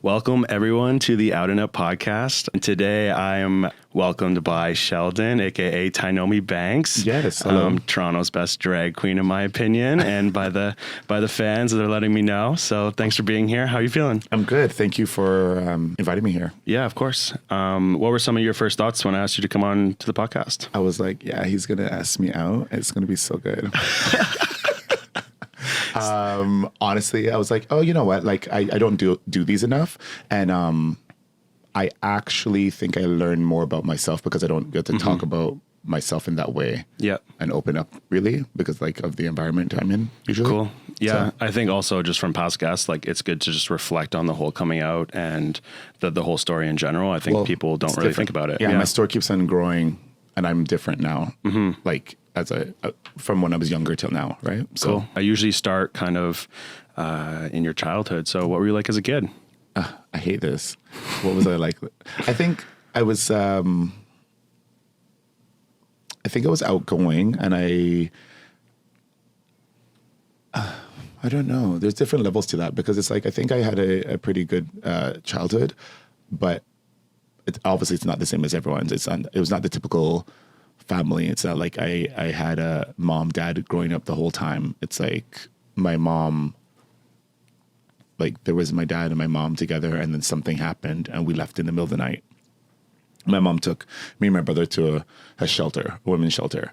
Welcome everyone to the Out and Up podcast. And today I am welcomed by Sheldon, aka Tynomi Banks. Yes, hello. Toronto's best drag queen, in my opinion, and by the fans that are letting me know. So thanks for being here. How are you feeling? I'm good. Thank you for inviting me here. Yeah, of course. What were some of your first thoughts when I asked you to come on to the podcast? I was like, yeah, he's gonna ask me out. It's gonna be so good. Honestly, I was like, oh, you know what? Like, I don't do these enough. And I actually think I learn more about myself because I don't get to talk about myself in that way. Yeah. And open up really because like of the environment I'm in usually. Cool. Yeah. So, I think also just from past guests, like it's good to just reflect on the whole coming out and the whole story in general. I think people don't really think about it. Yeah, my story keeps on growing and I'm different now. Like as from when I was younger till now, right? So cool. I usually start kind of in your childhood. So what were you like as a kid? I hate this. What was I like? I think I was outgoing, and I don't know. There's different levels to that because it's like I think I had a pretty good childhood, but obviously it's not the same as everyone's. It was not the typical family. It's not like I had a mom, dad growing up the whole time. It's like my mom, like there was my dad and my mom together, and then something happened and we left in the middle of the night. My mom took me and my brother to a shelter, a women's shelter.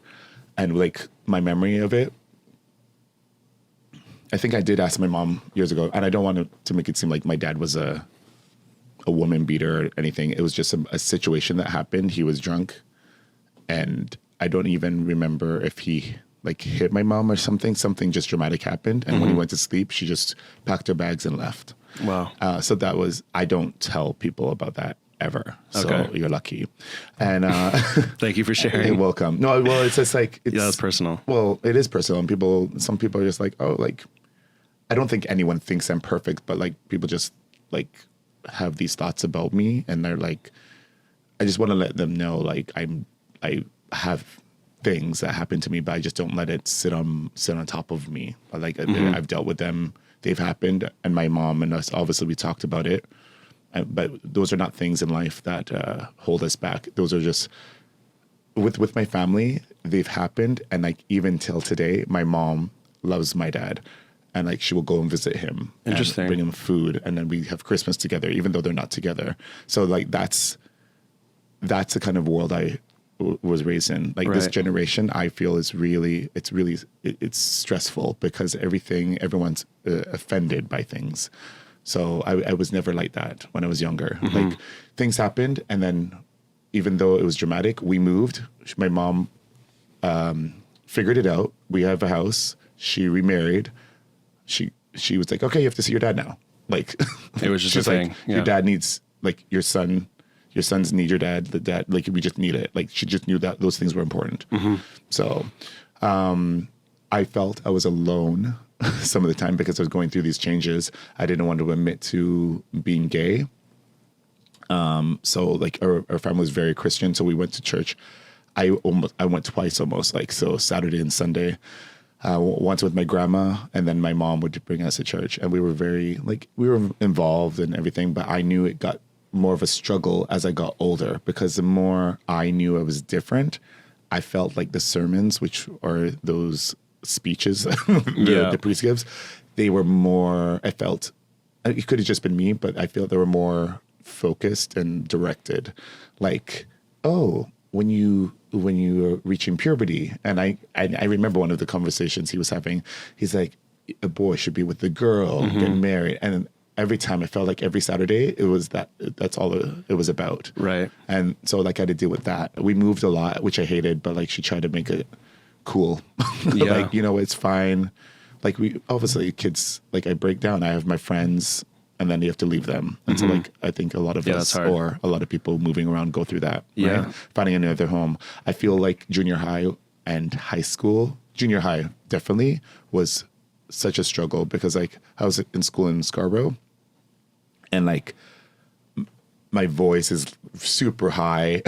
And like my memory of it, I think I did ask my mom years ago, and I don't want to make it seem like my dad was a woman beater or anything. It was just a situation that happened. He was drunk. And I don't even remember if he like hit my mom or something. Something just dramatic happened. And when he went to sleep, she just packed her bags and left. Wow. So that was, I don't tell people about that ever. So Okay. you're lucky. And Thank you for sharing. you're welcome. No, well, it's just like, That's personal. Well, it is personal. And some people are just like, oh, like, I don't think anyone thinks I'm perfect, but like people just like have these thoughts about me. And they're like, I just want to let them know, like, I have things that happen to me, but I just don't let it sit on top of me. Like I've dealt with them. They've happened. And my mom and us, obviously we talked about it, but those are not things in life that hold us back. Those are just with my family, they've happened. And like, even till today, my mom loves my dad and like, she will go and visit him. Interesting. And bring him food. And then we have Christmas together, even though they're not together. So like, that's the kind of world I was raised in. Like this generation, I feel it's stressful because everyone's offended by things. So I was never like that when I was younger. Like things happened, and then even though it was dramatic, we moved. My mom figured it out. We have a house. She remarried. She was like, okay, you have to see your dad now. Like It was just she's a like, thing. Yeah. Your dad needs, like, your sons need your dad, the dad, like we just need it. Like she just knew that those things were important. So I felt I was alone some of the time because I was going through these changes. I didn't want to admit to being gay. So like our family was very Christian. So we went to church. I went twice almost, like, so Saturday and Sunday, once with my grandma, and then my mom would bring us to church. And we were involved and everything, but I knew it got more of a struggle as I got older because the more I knew I was different, I felt like the sermons, which are those speeches the priest gives, they were more, I felt, it could have just been me, but I feel they were more focused and directed. Like, oh, when you're reaching puberty. And I remember one of the conversations he was having, he's like, a boy should be with the girl, get married. And every time I felt like every Saturday it was that's all it was about. Right. And so like I had to deal with that. We moved a lot, which I hated, but like she tried to make it cool. Yeah. Like, you know, it's fine. Like we obviously kids, like I break down, I have my friends and then you have to leave them. And so like I think a lot of us or a lot of people moving around go through that. Yeah. Right? Finding another home. I feel like junior high and high school, junior high definitely was such a struggle because like I was in school in Scarborough and like my voice is super high.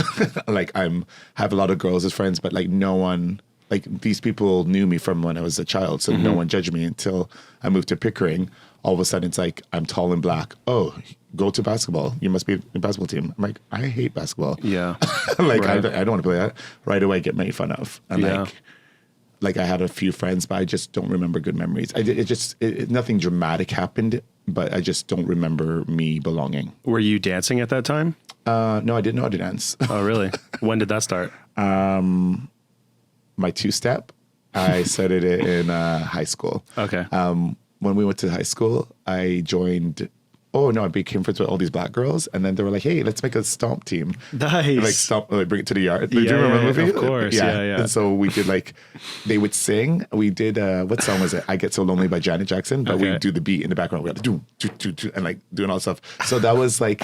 Like have a lot of girls as friends, but like no one, like these people knew me from when I was a child. So no one judged me until I moved to Pickering. All of a sudden it's like, I'm tall and black. Oh, go to basketball. You must be in the basketball team. I'm like, I hate basketball. Yeah. Like, Right. I don't want to play that. Right away, get made fun of. And Yeah. like I had a few friends, but I just don't remember good memories. Nothing dramatic happened, but I just don't remember me belonging. Were you dancing at that time? No, I didn't know how to dance. Oh, really? When did that start? My two-step, I started it in high school. Okay. When we went to high school, I joined. Oh no! I became friends with all these black girls, and then they were like, "Hey, let's make a stomp team." Nice. Like stomp, like bring it to the yard. Do you Yeah, remember yeah, the movie? of course. Yeah. And so we did like, they would sing. We did what song was it? "I Get So Lonely" by Janet Jackson. But Okay. we do the beat in the background. We had to do, and like doing all stuff. So that was like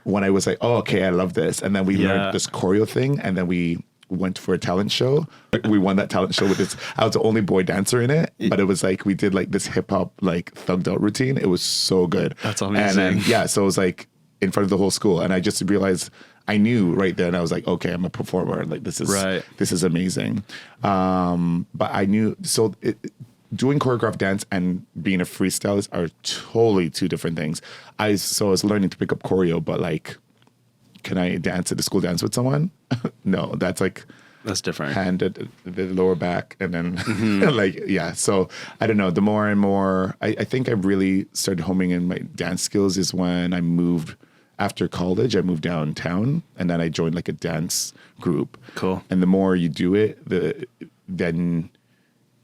when I was like, "Oh, okay, I love this." And then we learned this choreo thing, and then we went for a talent show. We won that talent show with this. I was the only boy dancer in it, but it was like we did like this hip hop like thugged out routine. It was so good. That's amazing. And then so it was like in front of the whole school, and I just realized I knew right then. I was like, okay, I'm a performer. Like this is amazing. But I knew doing choreographed dance and being a freestylist are totally two different things. I was learning to pick up choreo, but like, can I dance at the school dance with someone? No, that's different. Hand at the lower back, and then So I don't know. The more and more, I think I really started homing in my dance skills is when I moved after college. I moved downtown, and then I joined like a dance group. Cool. And the more you do it, then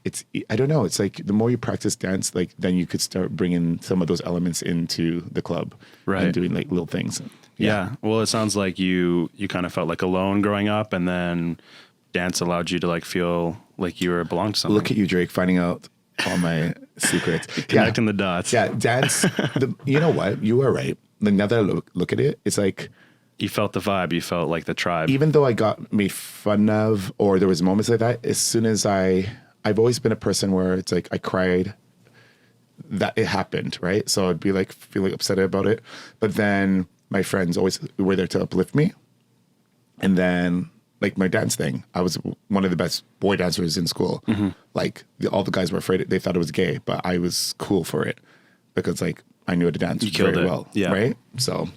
it's, I don't know. It's like the more you practice dance, like then you could start bringing some of those elements into the club, right? And doing like little things. Yeah. Well, it sounds like you kind of felt like alone growing up, and then dance allowed you to like feel like you were belonged to something. Look at you, Drake, finding out all my secrets. Connecting the dots. Yeah, dance. You know what? You were right. Like now that I look at it, it's like you felt the vibe. You felt like the tribe. Even though I got made fun of, or there was moments like that, as soon as I've always been a person where it's like I cried that it happened, right? So I'd be like feeling upset about it, but then my friends always were there to uplift me. And then like my dance thing, I was one of the best boy dancers in school. Mm-hmm. Like all the guys were afraid, they thought it was gay, but I was cool for it because like I knew how to dance very well. Yeah. Right. So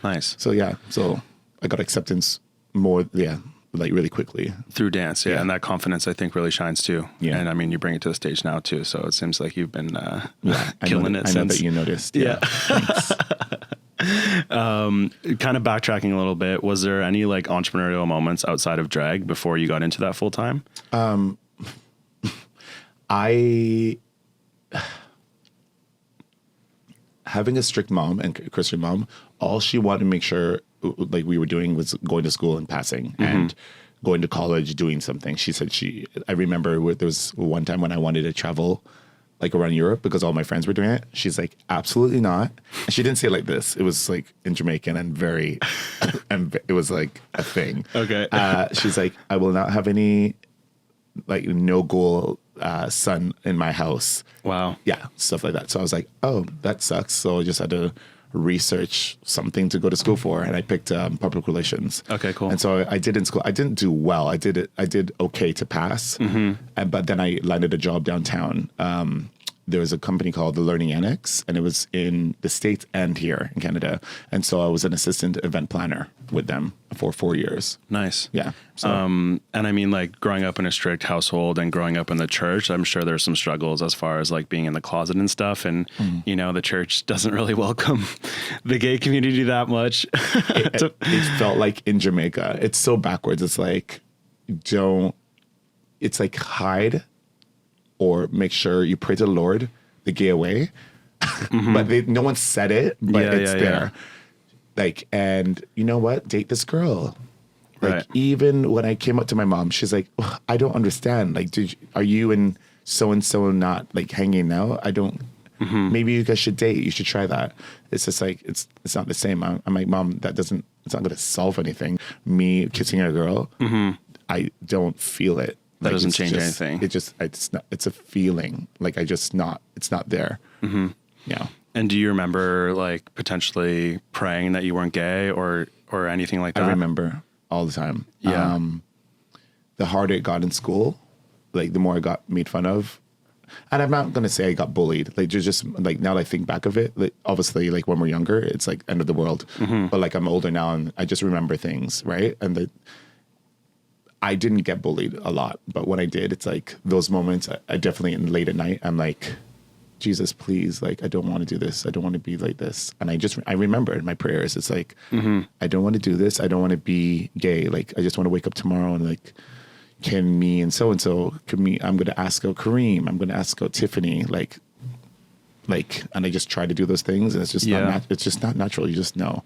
nice. So yeah. So I got acceptance more. Yeah. Like really quickly through dance. Yeah. And that confidence I think really shines too. Yeah. And I mean, you bring it to the stage now too. So it seems like you've been killing it since. I know that you noticed. Yeah. Kind of backtracking a little bit, was there any like entrepreneurial moments outside of drag before you got into that full time? Having a strict mom and Christian mom, all she wanted to make sure like we were doing was going to school and passing and going to college, doing something. She said I remember there was one time when I wanted to travel like around Europe because all my friends were doing it. She's like, absolutely not. And she didn't say it like this. It was like in Jamaican and very, and it was like a thing. Okay. She's like, I will not have any like no goal son in my house. Wow. Yeah. Stuff like that. So I was like, oh, that sucks. So I just had to research something to go to school for. And I picked public relations. Okay, cool. And so I did in school. I didn't do well. I did okay to pass. Mm-hmm. But then I landed a job downtown. There was a company called the Learning Annex, and it was in the States and here in Canada. And so I was an assistant event planner with them for 4 years. Nice. Yeah. So. And I mean, like growing up in a strict household and growing up in the church, I'm sure there's some struggles as far as like being in the closet and stuff. And, you know, the church doesn't really welcome the gay community that much. It felt like in Jamaica, it's so backwards. It's like, it's like hide or make sure you pray to the Lord the gay away. Mm-hmm. But no one said it, but it's there. Yeah. Like, and you know what? Date this girl. Like, even when I came up to my mom, she's like, oh, I don't understand. Like, are you and so-and-so not like hanging out? I don't, maybe you guys should date. You should try that. It's just like, it's not the same. I'm like, Mom, it's not going to solve anything. Me kissing a girl, I don't feel it. That doesn't change anything. It's a feeling. Like it's not there. Mm-hmm. Yeah. And do you remember like potentially praying that you weren't gay or anything like that? I remember all the time. Yeah. The harder it got in school, like the more I got made fun of. And I'm not going to say I got bullied. Like, just like, now that I think back of it, like, obviously, like, when we're younger, it's like end of the world. But like, I'm older now and I just remember things, right? And I didn't get bullied a lot, but when I did, it's like those moments, I definitely, late at night, I'm like, Jesus, please, like, I don't want to do this. I don't want to be like this. And I remember in my prayers, it's like, I don't want to do this. I don't want to be gay. Like, I just want to wake up tomorrow and like, can me and so-and-so, I'm going to ask out Kareem. I'm going to ask out Tiffany. Like, and I just try to do those things. And it's just, it's just not natural. You just know.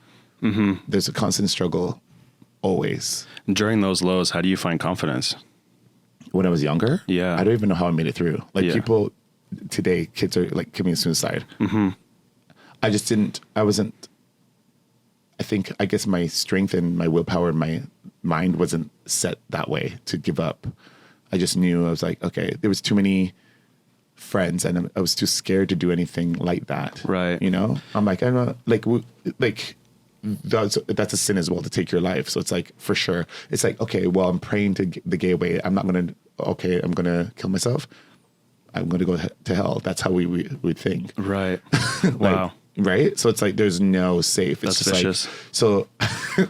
There's a constant struggle always. During those lows, how do you find confidence? When I was younger? Yeah. I don't even know how I made it through. Like, people today, kids are like committing suicide. I guess my strength and my willpower and my mind wasn't set that way to give up. I just knew, I was like, okay, there was too many friends and I was too scared to do anything like that. Right. You know, I'm like, I'm not like, that's a sin as well, to take your life. So it's like, for sure, it's like, okay, well, I'm praying to the gay way. I'm going to kill myself. I'm going to go to hell. That's how we think. Right. Like, Wow. Right. So it's like, there's no safe. It's That's just vicious. like, so,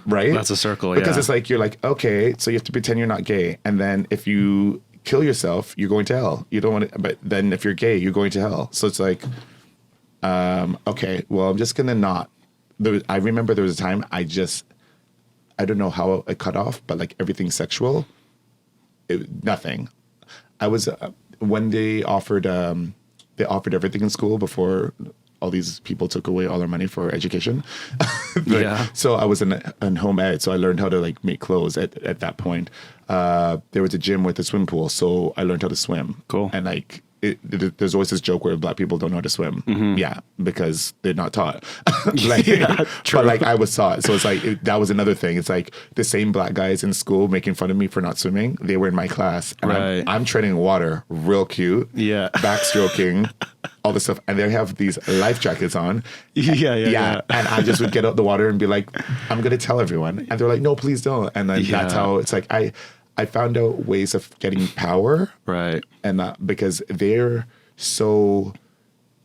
right. That's a circle. Because yeah. it's like, you're like, okay, so you have to pretend you're not gay. And then if you kill yourself, you're going to hell. You don't want to, but then if you're gay, you're going to hell. So it's like, okay, well, I'm just going to not. I remember there was a time I don't know how I cut off, but like everything sexual, nothing. I was, when they offered everything in school before all these people took away all our money for education. So I was in home ed. So I learned how to like make clothes at that point. There was a gym with a swim pool. So I learned how to swim. Cool. And like, there's always this joke where Black people don't know how to swim. Yeah, because they're not taught. Like, but like I was taught. So it's like, that was another thing. It's like the same Black guys in school making fun of me for not swimming. They were in my class. And I'm treading water, real cute. Yeah. Backstroking, all this stuff. And they have these life jackets on. Yeah. And I just would get out the water and be like, I'm going to tell everyone. And they're like, no, please don't. And then that's how it's like, I found out ways of getting power. Right. And because they're so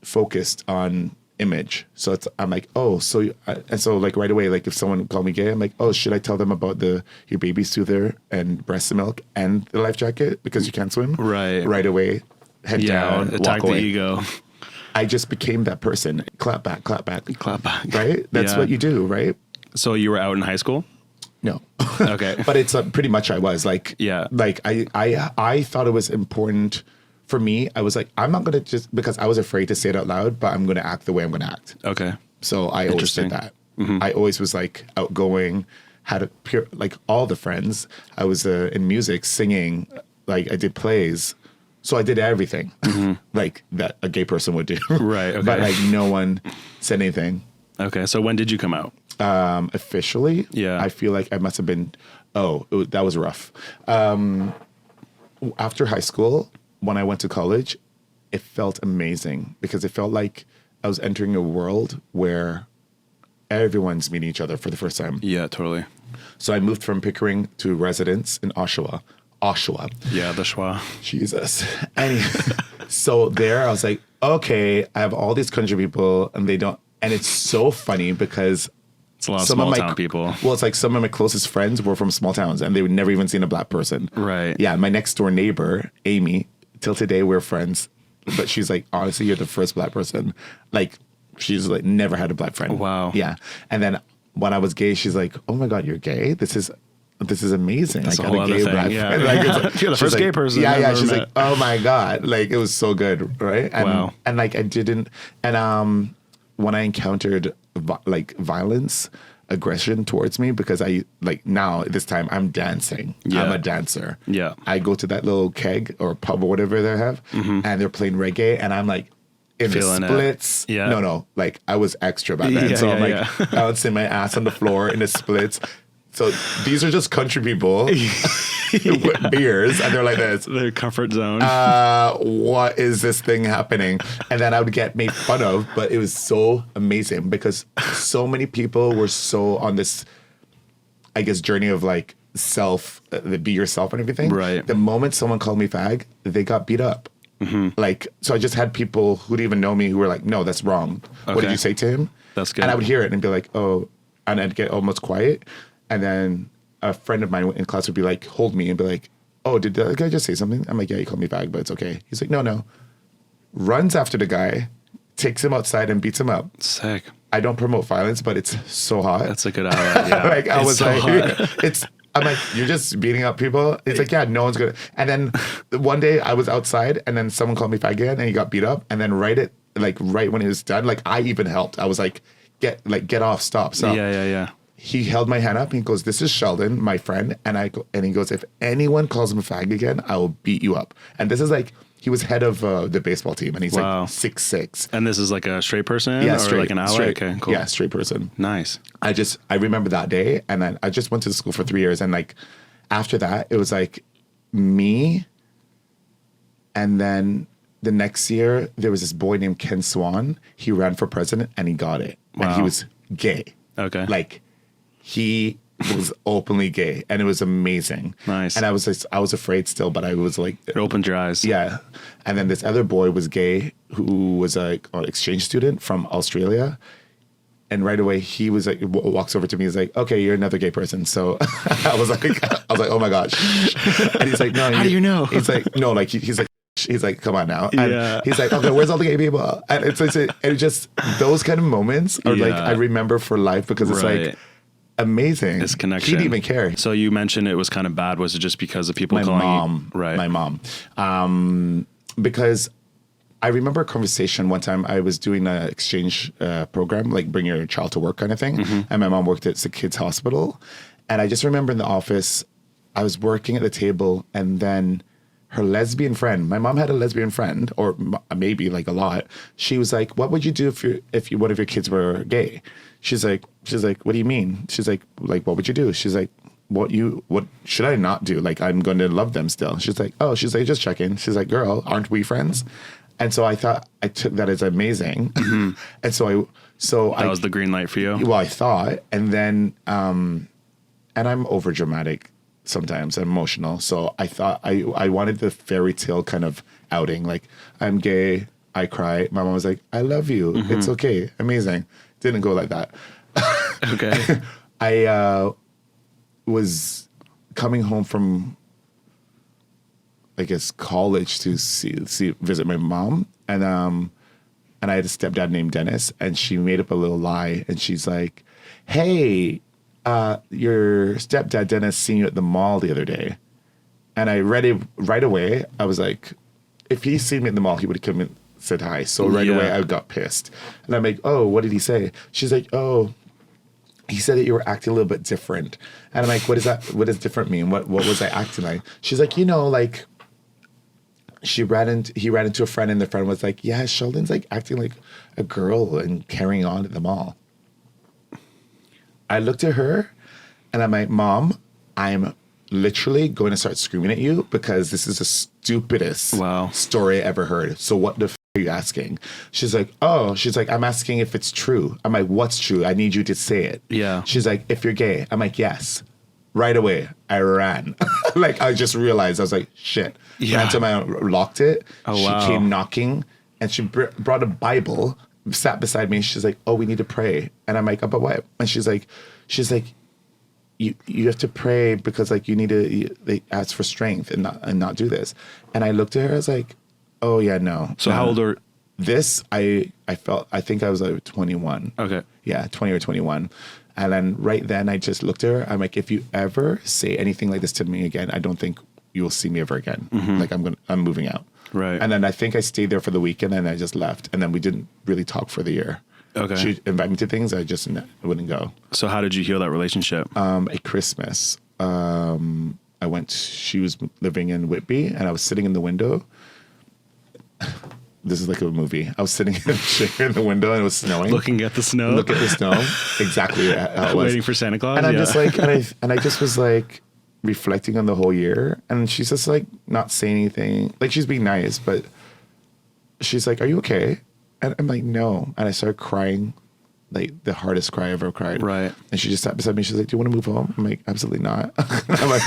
focused on image. So I'm like, oh, so, and so like right away, like if someone called me gay, I'm like, oh, should I tell them about your baby soother and breast milk and the life jacket because you can't swim? Right. Right away, head down, attack walk away. the ego. I just became that person. Clap back, clap back. Clap back. Right? That's what you do, right? So you were out in high school? No. Okay. But it's pretty much I was like, like I thought it was important for me. I was like, I'm not going to just, because I was afraid to say it out loud, but I'm going to act the way I'm going to act. Okay. So I always did that. I always was like outgoing, had like all the friends. I was in music, singing, like I did plays. So I did everything like that a gay person would do. Right. Okay. But like no one said anything. Okay. So when did you come out? Officially, I feel like I must have been, that was rough. After high school, when I went to college, it felt amazing because it felt like I was entering a world where everyone's meeting each other for the first time. Yeah, totally. So I moved from Pickering to residence in Oshawa. Yeah, the schwa. Jesus. And so there I was like, okay, I have all these country people and they don't, and it's so funny because it's a lot of small town people. Well, it's like some of my closest friends were from small towns and they would never even seen a Black person. Right. Yeah. My next door neighbor, Amy, till today we're friends, but she's like, honestly, you're the first Black person. Like, she's like never had a Black friend. Wow. Yeah. And then when I was gay, she's like, oh my God, you're gay? This is amazing. That's I got a gay Black friend. Like, you're the first gay person. Yeah. She's like, oh my God. Like, it was so good. Right. And, wow. And like, I didn't, and when I encountered like violence, aggression towards me, because I like now this time I'm dancing. I'm a dancer. Yeah. I go to that little keg or pub or whatever they have, and they're playing reggae, and I'm like in feeling the splits. Yeah. No, like I was extra back then. So I'm like bouncing my ass on the floor in the splits. So these are just country people with beers, and they're like this. Their comfort zone. What is this thing happening? And then I would get made fun of, but it was so amazing because so many people were so on this, I guess, journey of like be yourself and everything. Right. The moment someone called me fag, they got beat up. Like, so I just had people who didn't even know me who were like, no, that's wrong. What did you say to him? That's good. And I would hear it and be like, oh, and I'd get almost quiet. And then a friend of mine in class would be like, hold me and be like, oh, did the guy just say something? I'm like, yeah, he called me fag, but it's okay. He's like, no. Runs after the guy, takes him outside and beats him up. Sick. I don't promote violence, but it's so hot. That's a good ally. Yeah. Like, I It's was so like, hot. I'm like, you're just beating up people. It's like, yeah, no one's gonna. And then one day I was outside and then someone called me fag again and he got beat up. And then right when it was done, like I even helped. I was like, get off, stop. Yeah. He held my hand up and he goes, this is Sheldon, my friend. And he goes, if anyone calls him a fag again, I will beat you up. And this is like, he was head of the baseball team and he's like 6'6". And this is like a straight person? Yeah, or straight. like an ally? Straight. Okay, cool. Yeah, straight person. Nice. I remember that day and then I just went to school for 3 years. And like after that, it was like me. And then the next year, there was this boy named Ken Swan. He ran for president and he got it. Wow. And he was gay. Okay. Like he was openly gay and it was amazing. Nice. And I was afraid still, but I was like, It opened your eyes. yeah. And then this other boy was gay who was like an exchange student from Australia. And right away he was like, walks over to me. He's like, okay, you're another gay person. So I was like, oh my gosh. And he's like, no. How do you know? He's like, no, like he's like, come on now. And Yeah. he's like, okay, where's all the gay people? And it's just those kind of moments are like, I remember for life because it's like amazing. This connection. He didn't even care. So you mentioned it was kind of bad. Was it just because of people My calling mom. you? Right. My mom. Because I remember a conversation one time I was doing an exchange program, like bring your child to work kind of thing. And my mom worked at the kids hospital. And I just remember in the office, I was working at the table and then her lesbian friend, my mom had a lesbian friend, or maybe like a lot. She was like, what would you do if one of your kids were gay? She's like, what do you mean? She's like, what would you do? She's like, what should I not do? Like, I'm going to love them still. She's like, just checking. She's like, girl, aren't we friends? And so I thought, I took that as amazing. And so that was the green light for you? Well, I thought, and then, and I'm over dramatic sometimes, I'm emotional. So I thought I wanted the fairy tale kind of outing. Like, I'm gay, I cry. My mom was like, I love you. It's okay. Amazing. Didn't go like that. Okay. I was coming home from, I guess, college to visit my mom. And I had a stepdad named Dennis, and she made up a little lie. And she's like, hey, your stepdad Dennis seen you at the mall the other day. And I read it right away. I was like, if he seen me at the mall, he would have come and said hi. So right away I got pissed. And I'm like, oh, what did he say? She's like, oh, he said that you were acting a little bit different. And I'm like, what is that? What does different mean? What was I acting like? She's like, like he ran into a friend and the friend was like, yeah, Sheldon's like acting like a girl and carrying on at the mall. I looked at her and I'm like, Mom, I'm literally going to start screaming at you because this is the stupidest story I ever heard. So what the are you asking? She's like, I'm asking if it's true. I'm like, what's true? I need you to say it. Yeah. She's like, if you're gay. I'm like, yes. Right away, I ran. Like, I just realized, I was like, shit. Yeah. Ran to my locked it. She wow. came knocking and she brought a Bible, sat beside me. She's like, oh, we need to pray. And I'm like, oh, but what? And she's like, you have to pray because like you need to they ask for strength and not do this. And I looked at her, I was like, oh yeah, no. So how old are this? I think I was like 21. Okay. Yeah, 20 or 21. And then right then I just looked at her. I'm like, if you ever say anything like this to me again, I don't think you will see me ever again. Like I'm moving out. Right. And then I think I stayed there for the weekend and I just left. And then we didn't really talk for the year. Okay. She invited me to things. I just wouldn't go. So how did you heal that relationship? At Christmas, I went, she was living in Whitby and I was sitting in the window. This is like a movie. I was sitting in a chair in the window and it was snowing. Looking at the snow. Look at the snow. Exactly how it was. Waiting for Santa Claus. And I'm just like, and I just was like reflecting on the whole year. And she's just like not saying anything. Like she's being nice, but she's like, are you okay? And I'm like, no. And I started crying, like the hardest cry I ever cried. Right. And she just sat beside me. She's like, do you want to move home? I'm like, absolutely not. I'm like,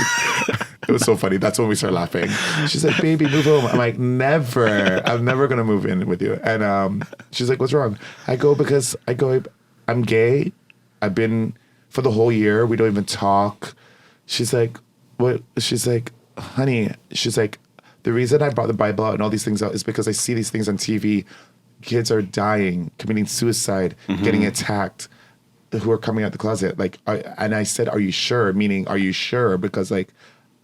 It was so funny. That's when we started laughing. She's like, baby, move home. I'm like, never. I'm never going to move in with you. And she's like, what's wrong? Because I'm gay. I've been for the whole year. We don't even talk. She's like, what? She's like, honey, she's like, the reason I brought the Bible out and all these things out is because I see these things on TV. Kids are dying, committing suicide, getting attacked, who are coming out the closet. Like, and I said, are you sure? Meaning, are you sure? Because like,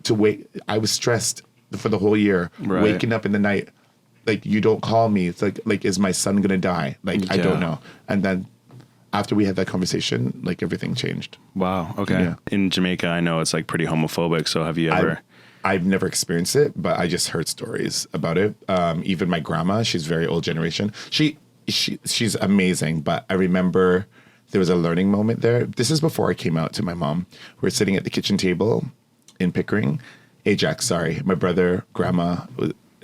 to wait, I was stressed for the whole year, waking up in the night, like, you don't call me. It's like, is my son gonna die? Like, I don't know. And then after we had that conversation, like, everything changed. Wow. Okay. Yeah. In Jamaica, I know it's like pretty homophobic. So have you ever? I've never experienced it, but I just heard stories about it. Even my grandma, she's very old generation. She's amazing, but I remember there was a learning moment there. This is before I came out to my mom. We're sitting at the kitchen table in Pickering. Ajax, sorry. My brother, grandma,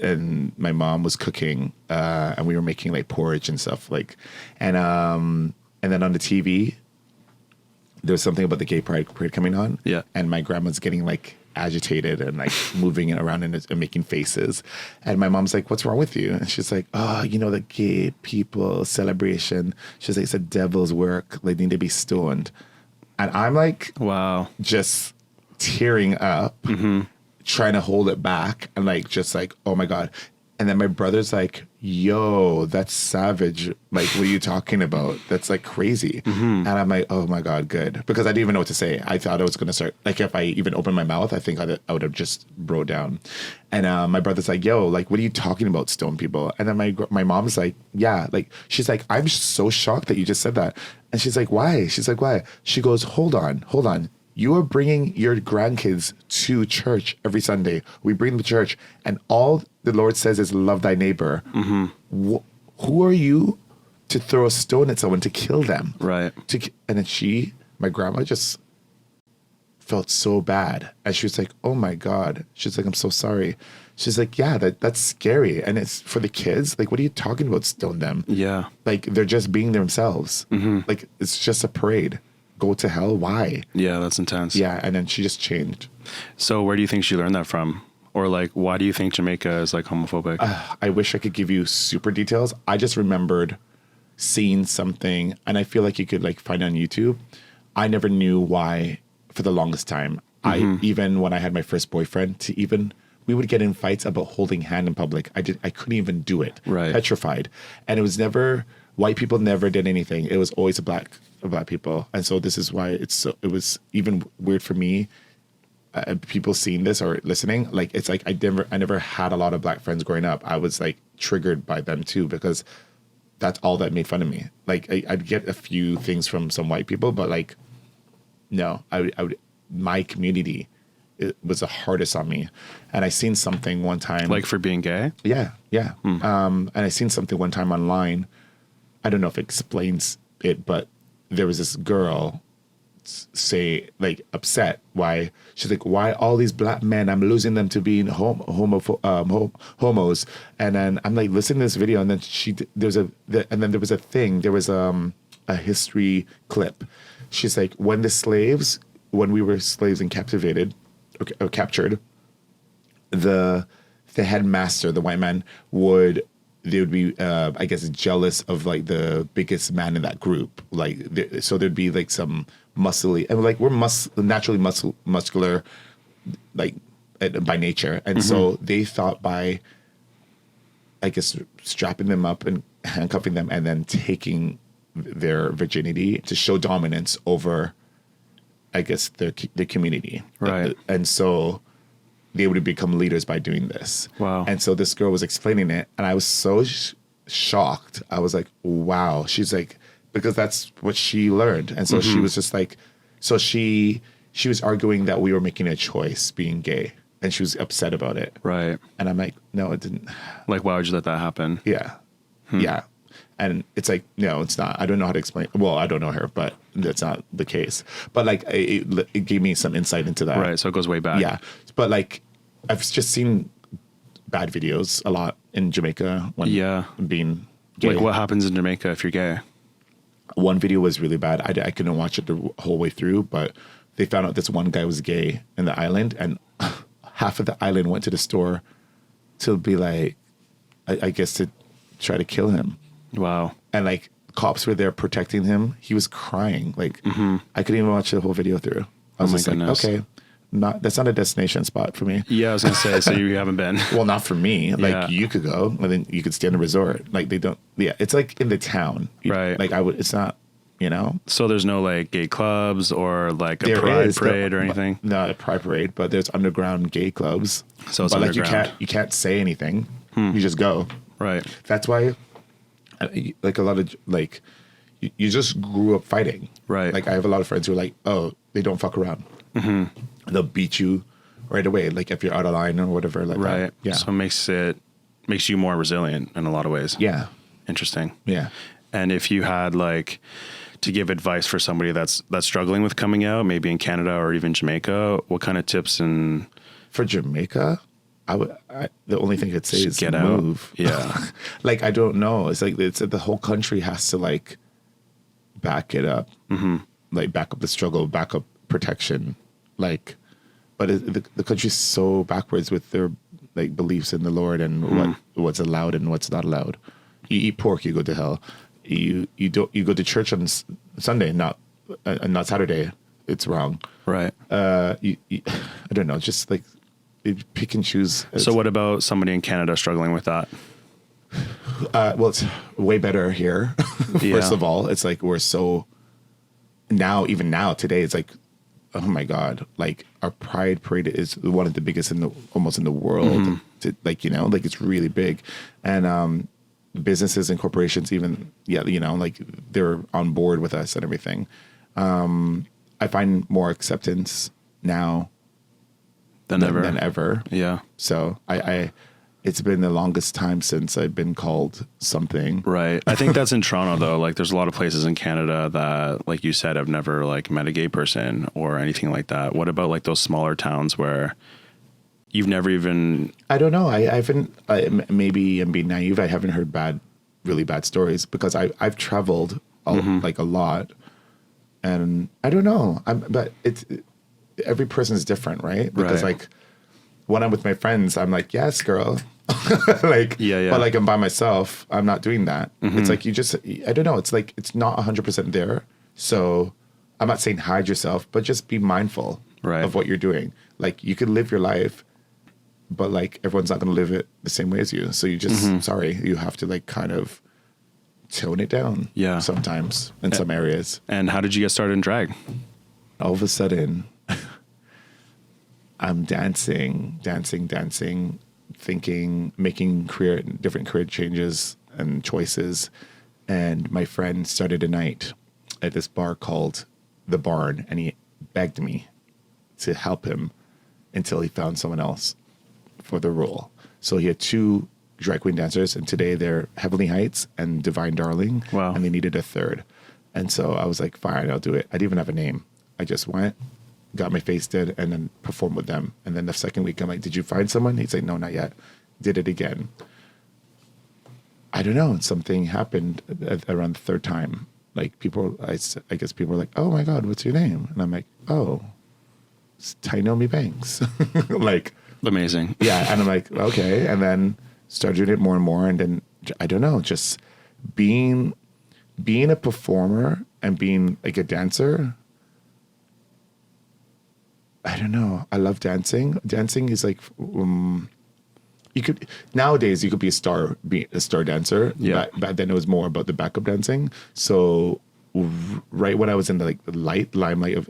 and my mom was cooking, and we were making like porridge and stuff. Like, and then on the TV, there was something about the gay pride parade coming on. Yeah. And my grandma's getting like agitated and like moving it around and making faces. And my mom's like, what's wrong with you? And she's like, oh, the gay people celebration. She's like, it's a devil's work. They need to be stoned. And I'm like, wow, just tearing up, trying to hold it back. And like, just like, oh my God. And then my brother's like, yo, that's savage. Like, what are you talking about? That's like crazy. And I'm like, oh my God, good. Because I didn't even know what to say. I thought I was going to start, like, if I even opened my mouth, I think I would have just broke down. And my brother's like, yo, like, what are you talking about, stone people? And then my mom's like, yeah, like, she's like, I'm so shocked that you just said that. And she's like, why? She's like, why? She goes, hold on. You are bringing your grandkids to church every Sunday. We bring them to church, and all the Lord says is love thy neighbor. Who are you to throw a stone at someone, to kill them? Right. And then my grandma just felt so bad. And she was like, oh my God. She's like, I'm so sorry. She's like, yeah, that's scary. And it's for the kids. Like, what are you talking about, stone them? Yeah. Like, they're just being themselves. Like, it's just a parade. Go to hell? Why? Yeah, that's intense. Yeah, and then she just changed. So where do you think she learned that from? Or like, why do you think Jamaica is like homophobic? I wish I could give you super details. I just remembered seeing something, and I feel like you could like find it on YouTube. I never knew why for the longest time. Even when I had my first boyfriend, we would get in fights about holding hand in public. I couldn't even do it. Right. Petrified. And it was never, white people never did anything. It was always black people. And so this is why it was even weird for me, people seeing this or listening. Like, it's like I never had a lot of black friends growing up. I was like triggered by them too, because that's all that made fun of me. Like, I'd get a few things from some white people, but like, no, I would, my community, it was the hardest on me. And I seen something one time. Like for being gay? Yeah. And I seen something one time online. I don't know if it explains it, but there was this girl say, like, upset why she's like, why all these black men, I'm losing them to being homos. And then I'm like, listening to this video, and then there was a history clip. She's like, when we were slaves and captivated or captured, the headmaster, the white man, they would be, I guess, jealous of like the biggest man in that group. Like, so there'd be like some muscly, and like we're naturally muscular, like by nature, and so they thought by, I guess, strapping them up and handcuffing them and then taking their virginity to show dominance over, I guess, the community. Right. And so they would become leaders by doing this. Wow. And so this girl was explaining it, and I was so shocked. I was like, wow. She's like, because that's what she learned. And so she was just like, so she was arguing that we were making a choice being gay, and she was upset about it. Right. And I'm like, no, it didn't. Like, why would you let that happen? Yeah. Yeah. And it's like, no, it's not. I don't know how to explain. Well, I don't know her, but that's not the case. But like, it gave me some insight into that. Right. So it goes way back. Yeah. But like, I've just seen bad videos a lot in Jamaica when being gay. Like, what happens in Jamaica if you're gay? One video was really bad. I couldn't watch it the whole way through, but they found out this one guy was gay in the island, and half of the island went to the store to be like, I guess to try to kill him. Wow. And like cops were there protecting him. He was crying. Like I couldn't even watch the whole video through. I was just goodness. like, okay, that's not a destination spot for me. Yeah, I was gonna say, so you haven't been. Well, not for me. Like Yeah. you could go and then you could stay in a resort. Like they don't. Yeah, it's like in the town. Right. Like it's not. You know. So there's no like gay clubs or like a There pride is, parade or anything? Not a pride parade, but there's underground gay clubs. So it's but like underground. you can't say anything. You just go. Right. That's why, like a lot of like, you just grew up fighting. Right. Like I have a lot of friends who are like, oh, they don't fuck around. They'll beat you right away. Like if you're out of line or whatever. Like Right. that. Yeah. So it makes you more resilient in a lot of ways. Yeah. Interesting. Yeah. And if you had like to give advice for somebody that's struggling with coming out, maybe in Canada or even Jamaica, what kind of tips and For Jamaica, the only thing I'd say is get move. out? Yeah. Like I don't know. It's like the whole country has to like back it up, like back up the struggle, back up protection, like. But the country's so backwards with their like beliefs in the Lord and what's allowed and what's not allowed. You eat pork, you go to hell. You go to church on Sunday, not Saturday. It's wrong. Right. I don't know. Just like you pick and choose. So what about somebody in Canada struggling with that? Well, it's way better here. Yeah. First of all, it's like we're so even now today, it's like, oh my God, like our Pride Parade is one of the biggest almost in the world. Like, you know, like it's really big. And businesses and corporations even, you know, like they're on board with us and everything. I find more acceptance now Than ever. than ever. Yeah. So it's been the longest time since I've been called something. Right. I think that's in Toronto though. Like there's a lot of places in Canada that, like you said, have never like met a gay person or anything like that. What about like those smaller towns where you've never even... I don't know. I haven't, maybe I'm being naive. I haven't heard really bad stories because I've traveled like a lot, and I don't know. But every person is different, right? Because Right. like when I'm with my friends, I'm like, yes, girl. Like, Yeah. but like I'm by myself, I'm not doing that. It's like I don't know. It's like, it's not 100% there. So I'm not saying hide yourself, but just be mindful Right. of what you're doing. Like you could live your life, but like everyone's not going to live it the same way as you. So you just, you have to like kind of tone it down. Yeah. Sometimes in some areas. And how did you get started in drag? All of a sudden, I'm dancing, thinking, making different career changes and choices. And my friend started a night at this bar called The Barn, and he begged me to help him until he found someone else for the role. So he had 2 drag queen dancers, and today they're Heavenly Heights and Divine Darling. Wow. And they needed a third. And so I was like, fine, I'll do it. I didn't even have a name. I just went, got my face did, and then performed with them. And then the second week, I'm like, did you find someone? He'd say, no, not yet. Did it again. I don't know. Something happened around the third time. Like I guess people were like, oh my God, what's your name? And I'm like, oh, it's Tynomi Banks. Like, Amazing. yeah. And I'm like, okay. And then started doing it more and more. And then, I don't know, just being a performer and being like a dancer. I don't know. I love dancing. Dancing is like, nowadays you could be a star dancer. Yeah. Back then it was more about the backup dancing. So right when I was in the limelight of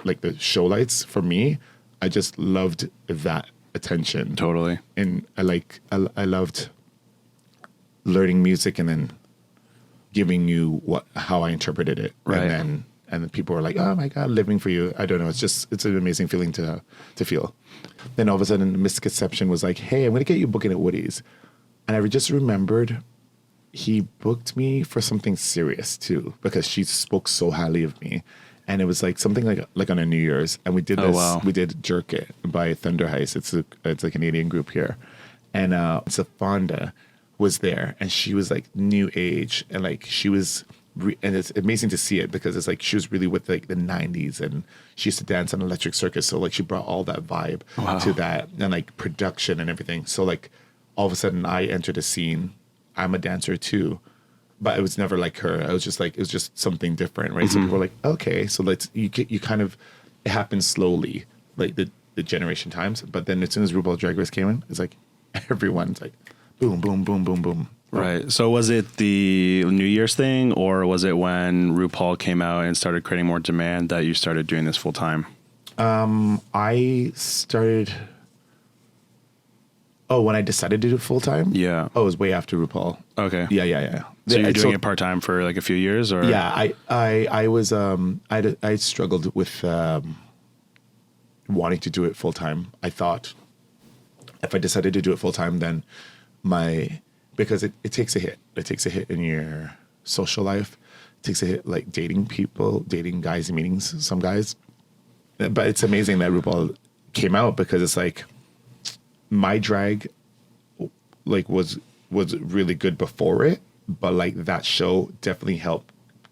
like the show lights, for me, I just loved that attention. Totally. And I loved learning music and then giving you how I interpreted it. Right. And then people were like, oh my God, living for you. I don't know. It's an amazing feeling to feel. Then all of a sudden the misconception was like, hey, I'm going to get you booking at Woody's. And I just remembered he booked me for something serious too, because she spoke so highly of me. And it was like something like on a New Year's. And we did this. Wow. We did Jerk It by Thunder Heist. It's a Canadian group here. And Fonda was there, and she was like new age, and like she was and it's amazing to see it because it's like she was really with like the 90s and she used to dance on Electric Circus. So like she brought all that vibe to that and like production and everything. So like all of a sudden I entered a scene. I'm a dancer too, but it was never like her. I was just like, it was just something different, right? So people were like, okay, so you kind of, it happened slowly, like the generation times. But then as soon as RuPaul's Drag Race came in, it's like everyone's like boom, boom, boom, boom, boom. Right. So was it the New Year's thing, or was it when RuPaul came out and started creating more demand that you started doing this full time? I started. Oh, when I decided to do it full time? Yeah. Oh, it was way after RuPaul. Okay. Yeah. So you're doing it part time for like a few years, or? Yeah, I was I struggled with wanting to do it full time. I thought if I decided to do it full time, then because it takes a hit. It takes a hit in your social life. It takes a hit like dating people, dating guys in meetings, some guys. But it's amazing that RuPaul came out because it's like my drag like was really good before it, but like that show definitely helped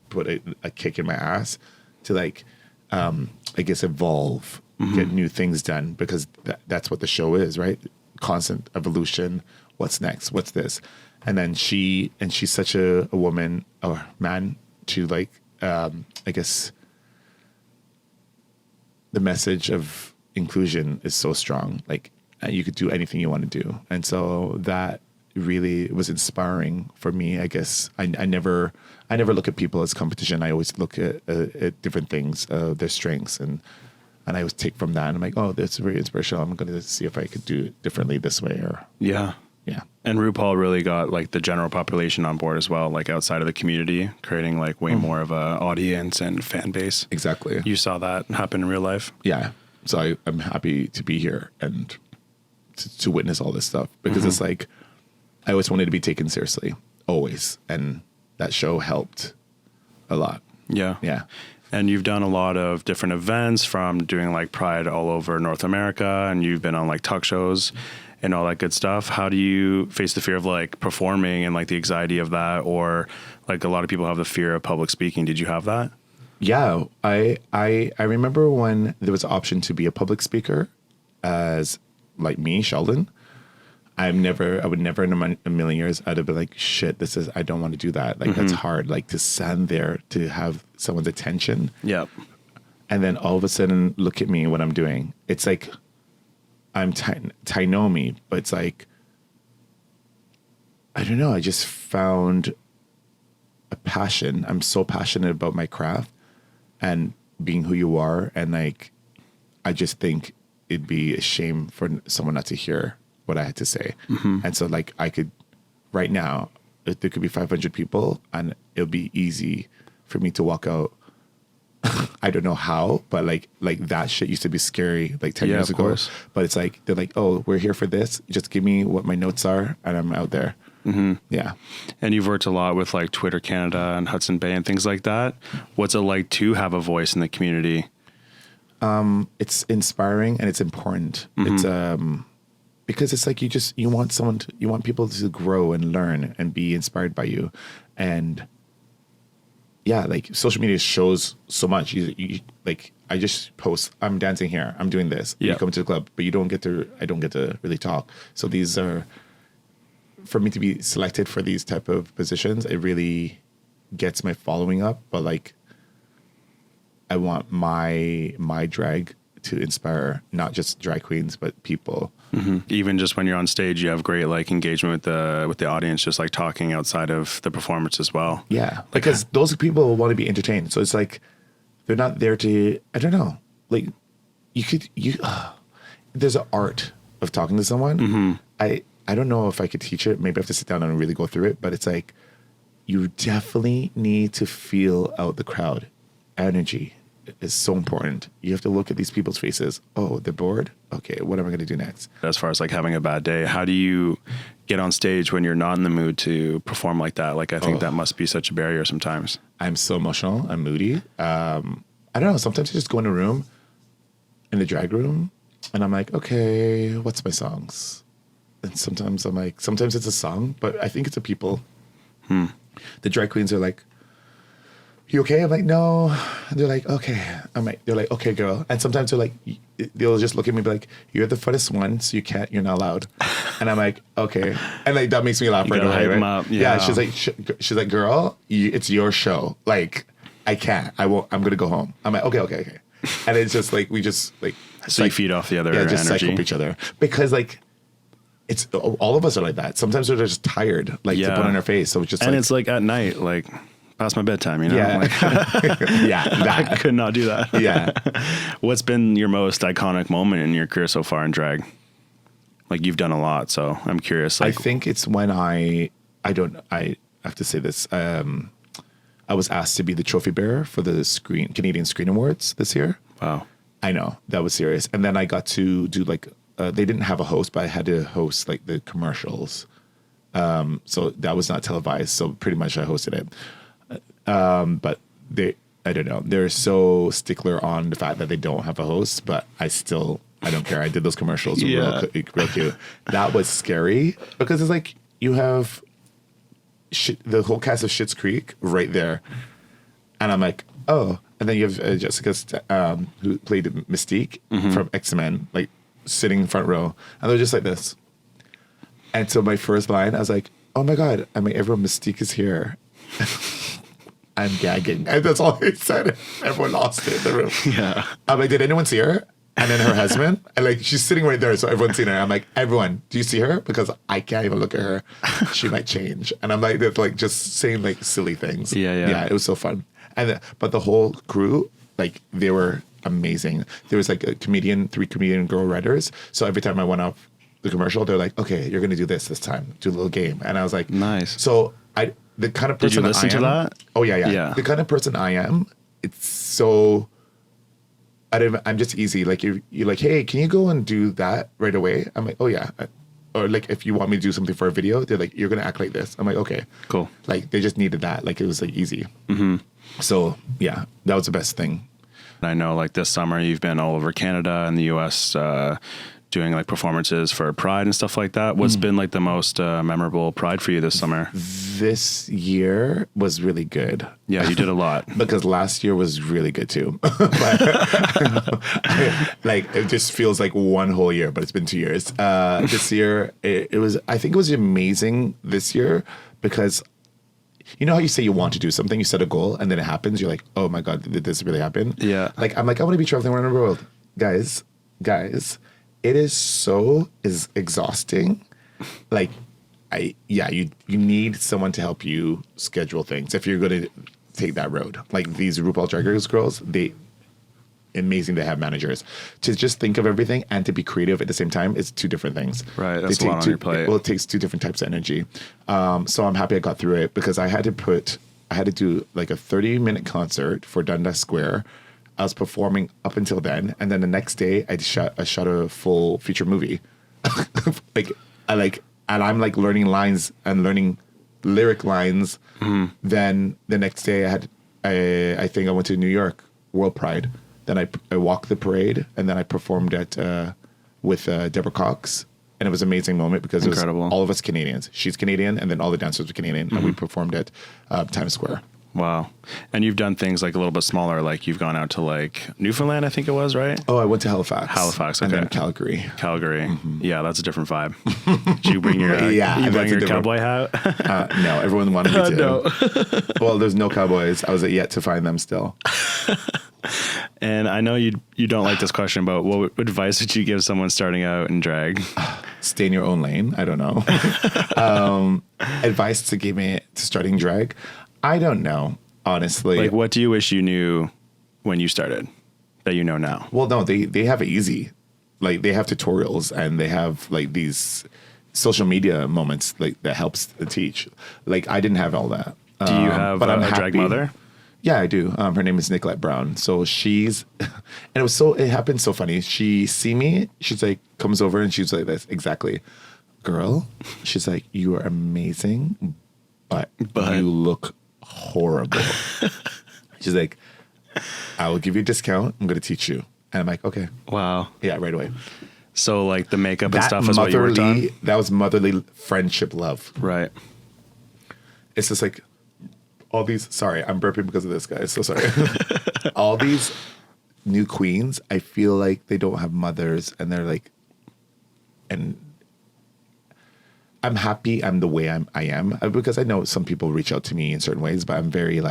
put a kick in my ass to like I guess evolve, get new things done because that's what the show is, right? Constant evolution. What's next? What's this? And then she's such a woman or man to like, I guess the message of inclusion is so strong. Like you could do anything you want to do. And so that really was inspiring for me. I guess I never look at people as competition. I always look at different things, their strengths and I always take from that. And I'm like, oh, that's very inspirational. I'm going to see if I could do it differently this way or. Yeah. Yeah. And RuPaul really got like the general population on board as well, like outside of the community, creating like way more of a audience and fan base. Exactly. You saw that happen in real life. Yeah. So I'm happy to be here and to witness all this stuff because it's like, I always wanted to be taken seriously, always. And that show helped a lot. Yeah. Yeah. And you've done a lot of different events from doing like Pride all over North America and you've been on like talk shows and all that good stuff. How do you face the fear of like performing and like the anxiety of that? Or like a lot of people have the fear of public speaking. Did you have that? Yeah. I remember when there was an option to be a public speaker as like me, Sheldon. I would never in a million years, I'd have been like, shit, I don't want to do that. Like that's hard. Like to stand there, to have someone's attention. Yep. And then all of a sudden look at me, what I'm doing. It's like, I'm Tynomi, but it's like, I don't know. I just found a passion. I'm so passionate about my craft and being who you are. And like, I just think it'd be a shame for someone not to hear what I had to say. And so like I could, right now, there could be 500 people and it'll be easy for me to walk out. I don't know how, but like that shit used to be scary like 10 years ago. Course. But it's like, they're like, oh, we're here for this. Just give me what my notes are and I'm out there. Yeah. And you've worked a lot with like Twitter Canada and Hudson Bay and things like that. What's it like to have a voice in the community? It's inspiring and it's important. It's, because it's like you want people to grow and learn and be inspired by you. And yeah, like social media shows so much. You like, I just post, I'm dancing here, I'm doing this. You come to the club, but I don't get to really talk. So these are, for me to be selected for these type of positions, it really gets my following up. But like, I want my drag to inspire not just drag queens, but people. Even just when you're on stage, you have great like engagement with the audience, just like talking outside of the performance as well. Yeah, because those people want to be entertained. So it's like they're not there to. I don't know. Like there's an art of talking to someone. I don't know if I could teach it. Maybe I have to sit down and really go through it. But it's like you definitely need to feel out the crowd. Energy is so important. You have to look at these people's faces. Oh, they're bored? Okay, what am I going to do next? As far as like having a bad day, how do you get on stage when you're not in the mood to perform like that? Like, I think that must be such a barrier sometimes. I'm so emotional. I'm moody. I don't know. Sometimes I just go in a room, in the drag room, and I'm like, okay, what's my songs? And sometimes it's a song, but I think it's the people. The drag queens are like, you okay? I'm like, no. And they're like, okay. They're like, okay, girl. And sometimes they're like, they'll just look at me and be like, you're the funnest one, so you're not allowed. And I'm like, okay. And like, that makes me laugh right away. Hype 'em Right? up. Yeah. She's like, she's like, girl, it's your show. Like, I can't. I won't. I'm gonna go home. I'm like, okay. And it's just like we just like. So you feed off the other just energy. cycle each other because like. It's all of us are like that. Sometimes we're just tired, like to put on our face. So it's just and it's like at night, like past my bedtime, you know? Yeah. Like, that. I could not do that. Yeah. What's been your most iconic moment in your career so far in drag? Like you've done a lot, so I'm curious. Like, I think it's when I have to say this. I was asked to be the trophy bearer for the Canadian Screen Awards this year. wow. I know, that was serious. And then I got to do like, they didn't have a host, but I had to host like the commercials. So that was not televised. So pretty much I hosted it. But I don't know. They're so stickler on the fact that they don't have a host, but I don't care. I did those commercials real cute. That was scary because it's like you have the whole cast of Schitt's Creek right there. And I'm like, oh. And then you have Jessica, who played Mystique from X-Men, like sitting front row. And they're just like this. And so my first line, I was like, oh my God, everyone, Mystique is here. I'm gagging. And that's all I said. Everyone lost it in the room. Yeah. I'm like, did anyone see her? And then her husband, and like, she's sitting right there. So everyone's seen her. I'm like, everyone, do you see her? Because I can't even look at her. She might change. And I'm like, they're like just saying like silly things. Yeah. It was so fun. But the whole crew, like they were amazing. There was like 3 comedian girl writers. So every time I went off the commercial, they're like, okay, you're going to do this time. Do a little game. And I was like, nice. So the kind of person Did you listen to that? Oh yeah. The kind of person I am, it's so, I'm just easy. Like you're like, hey, can you go and do that right away? I'm like, oh yeah. Or like if you want me to do something for a video, they're like, you're going to act like this. I'm like, okay. Cool. Like they just needed that. Like it was like easy. Mm-hmm. So yeah, that was the best thing. I know like this summer you've been all over Canada and the US doing like performances for Pride and stuff like that. What's been like the most memorable Pride for you this summer? This year was really good. Yeah, you did a lot. Because last year was really good too. But, like it just feels like one whole year, but it's been 2 years. This year, I think it was amazing this year because you know how you say you want to do something, you set a goal, and then it happens. You're like, oh my God, did this really happen? Yeah. Like, I'm like, I want to be traveling around the world. Guys, it is exhausting. Like, you need someone to help you schedule things if you're going to take that road. Like these RuPaul Drag Race girls, amazing to have managers. To just think of everything and to be creative at the same time is 2 different things. Right, that's a lot on your plate. Well, it takes 2 different types of energy. So I'm happy I got through it because I had to do like a 30-minute concert for Dundas Square. I was performing up until then, and then the next day I shot a full feature movie. And I'm like learning lines and learning lyric lines. Mm-hmm. Then the next day I think I went to New York World Pride. Then I walked the parade, and then I performed with Deborah Cox, and it was an amazing moment because Incredible. It was all of us Canadians. She's Canadian, and then all the dancers were Canadian, and we performed at Times Square. Wow. And you've done things like a little bit smaller, like you've gone out to like Newfoundland, I think it was, right? Oh, I went to Halifax. Okay. And then Calgary. Mm-hmm. Yeah, that's a different vibe. Did you bring your, cowboy hat? No, everyone wanted me to. No. Well, there's no cowboys. I was yet to find them still. And I know you don't like this question, but what advice would you give someone starting out in drag? Stay in your own lane. I don't know. Advice to give me to starting drag? I don't know, honestly. Like, what do you wish you knew when you started that you know now? Well, no, they have it easy. Like, they have tutorials and they have like these social media moments like that helps teach. Like, I didn't have all that. Do you have a drag mother? Yeah, I do. Her name is Nicolette Brown. So she's, and it happened so funny. She see me, she's like, comes over and she's like this, exactly. Girl, she's like, you are amazing, but you look horrible. She's like, I will give you a discount. I'm going to teach you. And I'm like, okay. Wow. Yeah, right away. So like the makeup and stuff is what you worked on? That was motherly friendship love. Right. It's just like, all these, sorry, I'm burping because of this, guys. So sorry. All these new queens, I feel like they don't have mothers, and they're like, and I'm happy I'm the way I am, because I know some people reach out to me in certain ways, but I'm very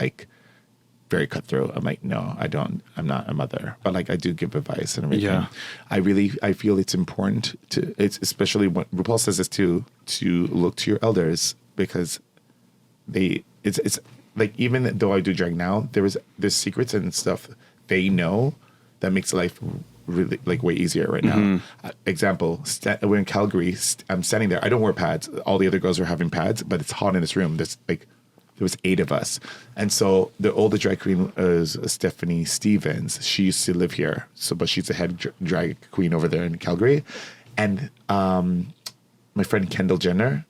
cutthroat. I'm like, no, I'm not a mother, but like I do give advice and everything. Yeah. I feel it's important it's especially when RuPaul says this too, to look to your elders, because it's like, even though I do drag now, there's secrets and stuff they know that makes life really like way easier right now. Example, we're in Calgary. I'm standing there. I don't wear pads. All the other girls are having pads, but it's hot in this room. There was 8 of us. And so the older drag queen is Stephanie Stevens. She used to live here. But she's the head drag queen over there in Calgary. And my friend Kendall Jenner,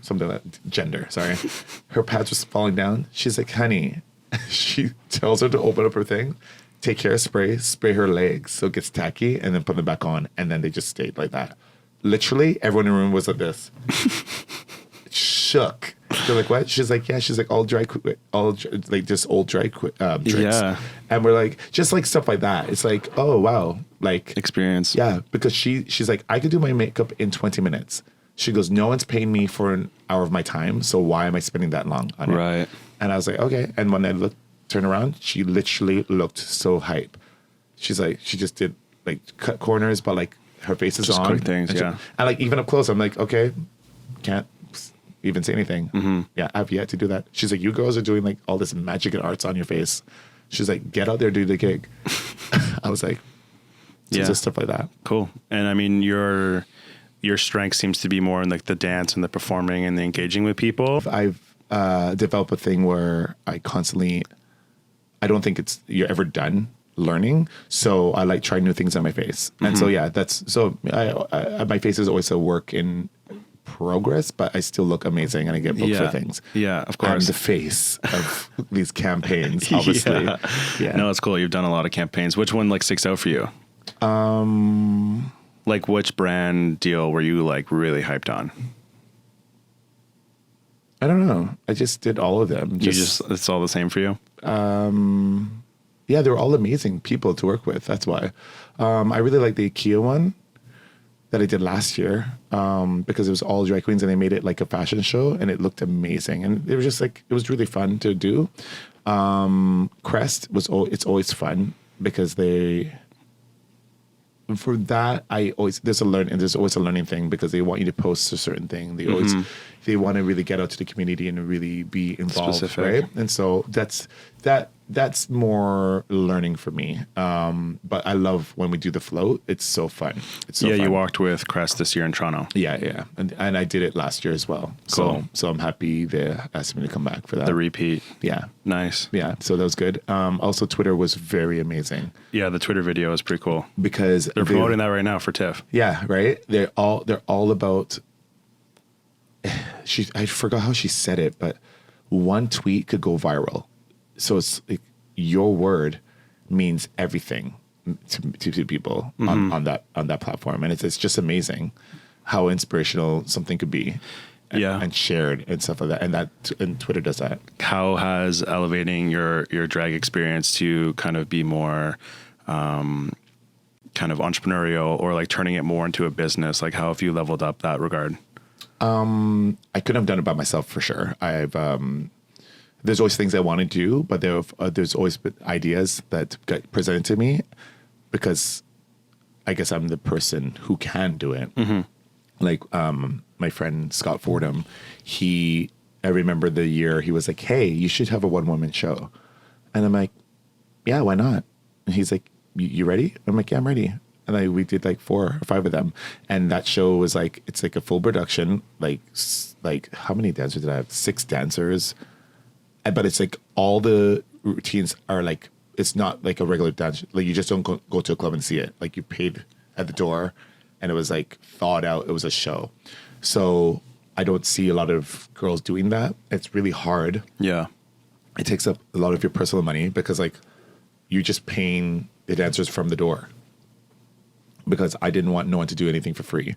something like that, sorry. Her pads was falling down. She's like, honey, she tells her to open up her thing, take hairspray, spray her legs so it gets tacky, and then put them back on. And then they just stayed like that. Literally, everyone in the room was like this. Shook. They're like, what? She's like, yeah. She's like, like just old dry tricks. Yeah. And we're like, just like stuff like that. It's like, oh wow, like Experience. Yeah, because she's like, I could do my makeup in 20 minutes. She goes, no one's paying me for an hour of my time, so why am I spending that long on it? Right. And I was like, okay. And when I turn around, she literally looked so hype. She's like, she just did like cut corners, but like her face is Just on. quick things, yeah. And like even up close, I'm like, okay, can't even say anything. Yeah, I've yet to do that. She's like, you girls are doing like all this magic and arts on your face. She's like, get out there, do the gig. I was like, so just stuff like that. Cool. And I mean, your strength seems to be more in like the dance and the performing and the engaging with people. I've developed a thing where I don't think you're ever done learning. So I like trying new things on my face. And so, yeah, my face is always a work in progress, but I still look amazing and I get booked for things. Yeah, of course. I'm the face of these campaigns, obviously. Yeah. No, it's cool. You've done a lot of campaigns. Which one like sticks out for you? Like which brand deal were you like really hyped on? I don't know. I just did all of them. It's all the same for you? Yeah, they were all amazing people to work with. That's why. I really like the IKEA one that I did last year, because it was all drag queens and they made it like a fashion show and it looked amazing. And it was just like, it was really fun to do. Crest it's always fun because for that, there's always a learning thing because they want you to post a certain thing. They want to really get out to the community and really be involved, right? And so that's more learning for me. But I love when we do the float. It's so fun. It's so fun. You walked with Crest this year in Toronto. Yeah. And I did it last year as well. Cool. So I'm happy they asked me to come back for that. The repeat. Yeah. Nice. Yeah. So that was good. Also, Twitter was very amazing. Yeah, the Twitter video is pretty cool. Because they're promoting that right now for TIFF. Yeah, right? They're all about... I forgot how she said it, but one tweet could go viral. So it's like your word means everything to people on that platform, and it's just amazing how inspirational something could be, and shared and stuff like that. And Twitter does that. How has elevating your drag experience to kind of be more kind of entrepreneurial or like turning it more into a business? Like how have you leveled up that regard? I couldn't have done it by myself for sure. There's always things I want to do, but there's always ideas that get presented to me because I guess I'm the person who can do it. Like my friend Scott Fordham, I remember the year he was like, hey, you should have a one-woman show. And I'm like, yeah, why not? And he's like, you ready? I'm like, yeah, I'm ready. And we did like 4 or 5 of them. And that show was like, it's like a full production. Like how many dancers did I have? 6 dancers. But it's like all the routines are like, it's not like a regular dance. Like you just don't go to a club and see it. Like you paid at the door and it was like thought out. It was a show. So I don't see a lot of girls doing that. It's really hard. Yeah. It takes up a lot of your personal money because like you're just paying the dancers from the door. Because I didn't want no one to do anything for free.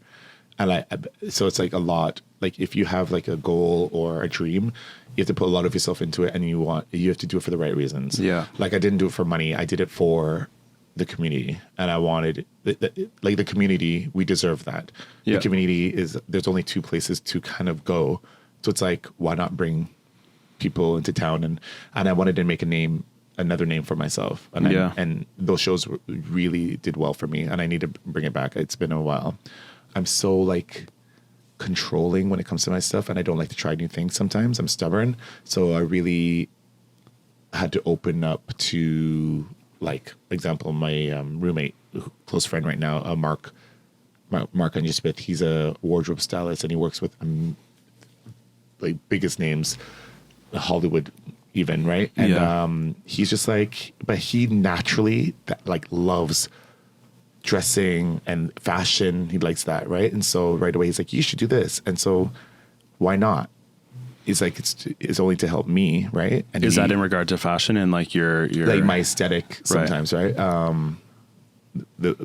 And so it's like a lot, like if you have like a goal or a dream, you have to put a lot of yourself into it, and you have to do it for the right reasons. Yeah. Like I didn't do it for money. I did it for the community, and I wanted like the community, we deserve that. Yeah. The community there's only two places to kind of go. So it's like, why not bring people into town? And I wanted to make another name for myself. And and those shows really did well for me, and I need to bring it back. It's been a while. I'm so like controlling when it comes to my stuff, and I don't like to try new things sometimes. I'm stubborn. So I really had to open up to, like, example, my roommate, close friend right now, Mark Smith. He's a wardrobe stylist, and he works with like biggest names, Hollywood even, right? And he's just like, but he naturally like loves dressing and fashion. He likes that, right? And so right away he's like, you should do this. And so why not? It's like, it's only to help me, right? And is that in regard to fashion and like your like my aesthetic sometimes, right?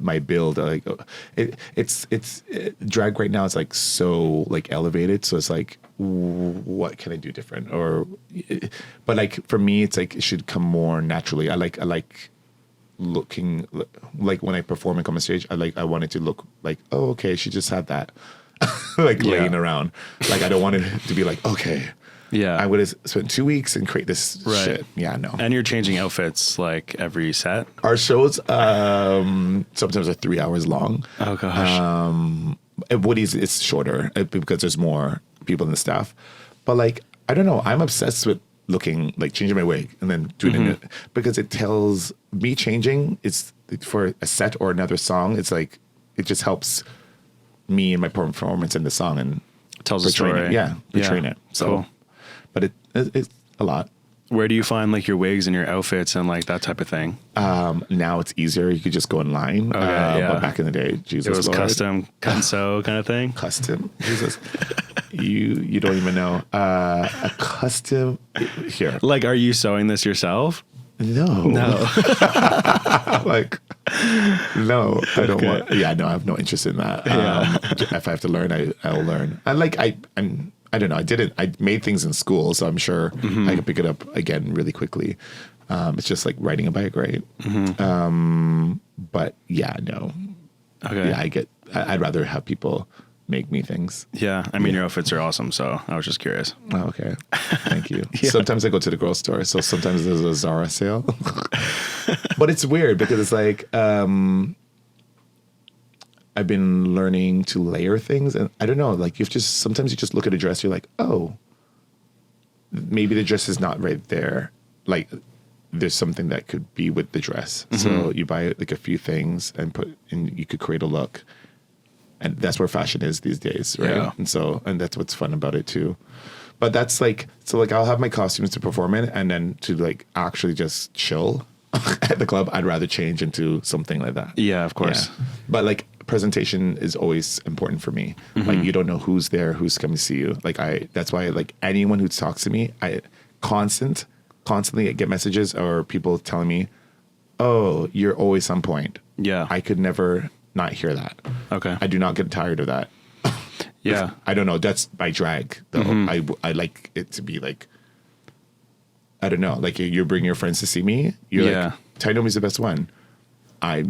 My build, like it's drag right now is like so like elevated. So it's like, what can I do different? But like for me, it's like it should come more naturally. I like looking like when I perform and come on stage, I want it to look like, oh, okay, she just had that like laying around. Like I don't want it to be like, okay, I would have spent 2 weeks and create this shit. Yeah, no. And you're changing outfits like every set? Our shows sometimes are 3 hours long. Oh gosh. Woody's is shorter because there's more people in the staff. But like, I don't know, I'm obsessed with looking like changing my wig and then doing it because it tells me changing. It's for a set or another song. It's like, it just helps me and my performance in the song and tells a story. Portraying it. So, cool. But it's a lot. Where do you find like your wigs and your outfits and like that type of thing? Now it's easier. You could just go online. But back in the day, Jesus, it was Lord. Custom, cut and sew kind of thing. Custom, Jesus, you don't even know. A custom here. Like, are you sewing this yourself? No. Like, no, I don't want. Yeah, no, I have no interest in that. If I have to learn, I'll learn. And like, I don't know. I made things in school, so I'm sure I can pick it up again really quickly. It's just like riding a bike, right? But yeah, no. Okay. Yeah, I'd rather have people make me things. Yeah. I mean, your outfits are awesome, so I was just curious. Oh, okay. Thank you. Sometimes I go to the girl store, so sometimes there's a Zara sale. But it's weird because it's like, I've been learning to layer things, and I don't know, like sometimes you just look at a dress, you're like, oh, maybe the dress is not right there. Like there's something that could be with the dress. So you buy like a few things and you could create a look. And that's where fashion is these days, right? Yeah. And that's what's fun about it too. But that's like, so like I'll have my costumes to perform in, and then to like actually just chill at the club, I'd rather change into something like that. Yeah, of course. Yeah. But like presentation is always important for me. Like you don't know who's there, who's coming to see you. Like that's why like anyone who talks to me, I constantly get messages or people telling me, oh, you're always on point. Yeah. I could never not hear that. Okay. I do not get tired of that. Yeah. I don't know. That's my drag though. I like it to be like, I don't know, like you bring your friends to see me. You're like, Tynomi's the best one. And